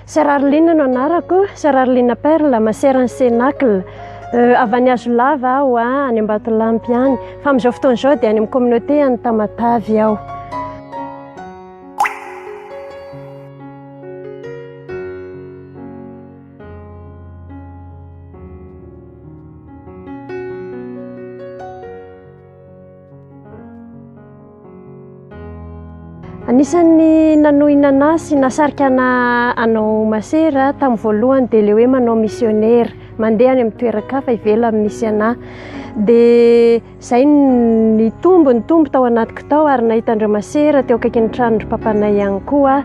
Sœur Arline no anarako, Sœur Arline Perle, maseran'ny Cénacle. Avy any Azolava aho any Ambatolampy any. Fa amin'izao fotoana izao dia any amin'ny communauté any Tamatavy aho. Anisan'ny nanohina anahy sy nasarika anao masera tamin'ny voalohany dia ilay hoe manao missionnaire, mandeha any amin'ny toeran-kafa ivelany misy anahy. Dia izay ny tombo tao anatiko tao ary nahita Andriamasera teo akaikin'ny tranon'ny papanay ihany koa.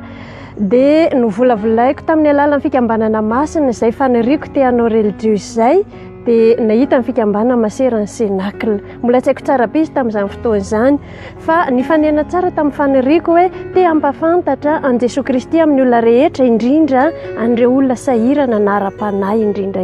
Dia novolavolaiko tamin'ny alalan'ny fikambanana masina izay faniriako te hanao religieuse izay. Dia nahita ny fikambanana maseran'ny Cénacle. Mbola tsy haiko tsara be izy tamin'izany fotoana izany, fa ny fanena tsara tamin'ny faniriako hoe te hampafantatra an Jesosy Kristy amin'ny olona rehetra, indrindra an'ireo olona sahirana na ara-panahy indrindra.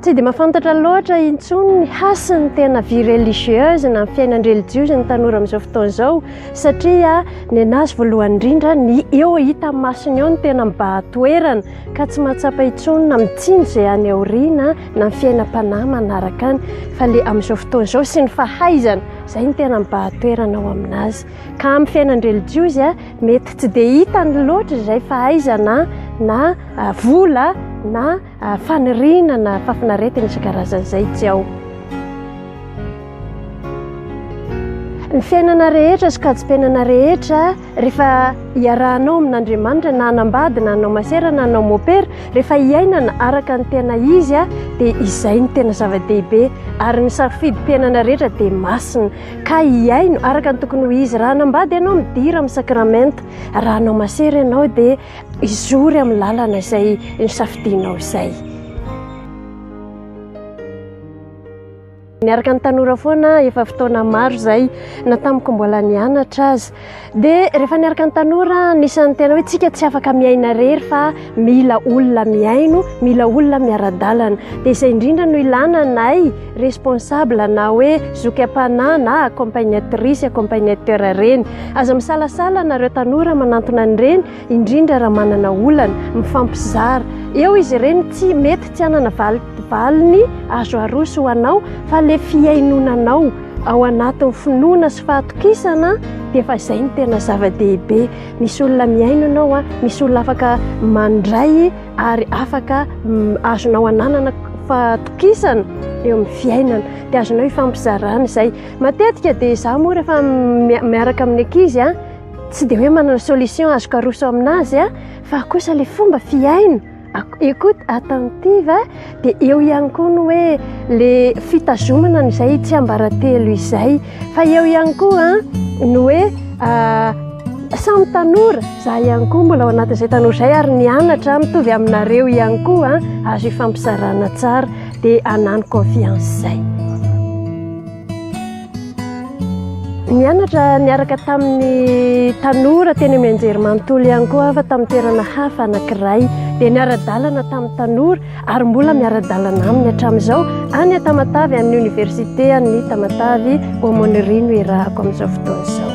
Tsy dia mahafantatra loatra intsony ny hasiny tena vie religieuse na fiainany religieuse ny tanora amin'izao fotoana izao, satria ny anazy voalohany indrindra ny eo hita masony eo ny tena mibahatoerana ka tsy mahatsapa intsony na mitsinjo izay any aoriana na ny fiainam-panahy manaraka any, fa le amin'izao fotoana izao sy ny fahaizana izay ny tena mibahatoerana ao aminazy. Ka amin'ny fiainany religieuse mety tsy dia hitany loatra izay fahaizana na vola na faniriana na fafinaretana isan-karazany izay tsy ao. Ny fiainana rehetra sy kaji-piainana rehetra rehefa iarahanao amin'Andriamanitra na hanambady na hanao masera na hanao mopera, rehefa hiainana araka ny tena izy dia izay ny tena zava-dehibe, ary ny safidim-piainana rehetra dia masina ka hiaino araka ny tokony ho izy. Raha hanambady ianao midira amin'ny sakramenta, raha hanao masera ianao dia izory amin'ny lalana izay ny safidinao izay. Niaraka ny tanora foana efa fotoana maro izay na tamiko mbola nianatra azy. Dia rehefa niaraka ny tanora nisan'ny tena hoe tsika tsy afaka miaina rery fa mila olona miaino, mila olona miara-dalana. Dia izay indrindra no ilana nay responsable na hoe zoky am-panahy na accompagnatrice, accompagnateur reny. Aza misalasala nareo tanora manantona an'ireny, indrindra raha manana olana mifampizara. Eo izy ireny tsy mety tsy hanana valiny azo aroso ho anao, fa le fiainonanao ao anatin'ny finoana sy fahatokisana dia efa izay ny tena zava-dehibe. Misy olona miaino anao, misy olona afaka mandray ary afaka azonao ananana fahatokisana eo amin'ny fiainana, dia azonao hifampizarana izay. Matetika dia izaho moa rehefa miaraka amin'ny ankizy tsy dia hoe manana solution azoko aroso aminazy fa kosa le fomba fiaino, écoute attentive, dia eo ihany koa no hoe le fitazomana izay tsy ambaratelo izay, fa eo ihany koa no hoe samy tanora, za ihany koa mbola ao anatin'izay tanora izay ary nianatra mitovy aminareo ihany koa azo hifampizarana tsara dia hanano confiance izay. Nianatra niaraka tamin'ny tanora teny amin'ny anjerimanontolo ihany koa fa tamin'ny toerana hafa anankiray, dia niara-dalana tamin'ny tanora ary mbola miara-dalana aminy hatramin'izao any Tamatavy amin'ny université any Tamatavy Aumônerie no iarahako amin'izao fotoana izao.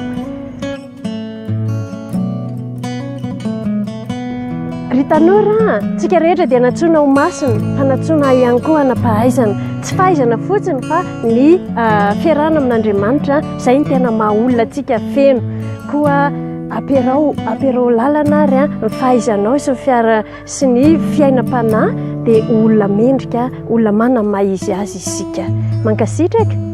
Ry tanora, tsika rehetra dia natsoina ho masina, fa natsoina ihany koa hanampahaizana. Tsy fahaizana fotsiny fa ny fiarahana amin'Andriamanitra izay ny tena maha-olona antsika feno. Koa ampiarao lalana ary ny fahaizanao sy ny fiainam-panahy dia olona mendrika, olona manana maha izy azy isika. Mankasitraka.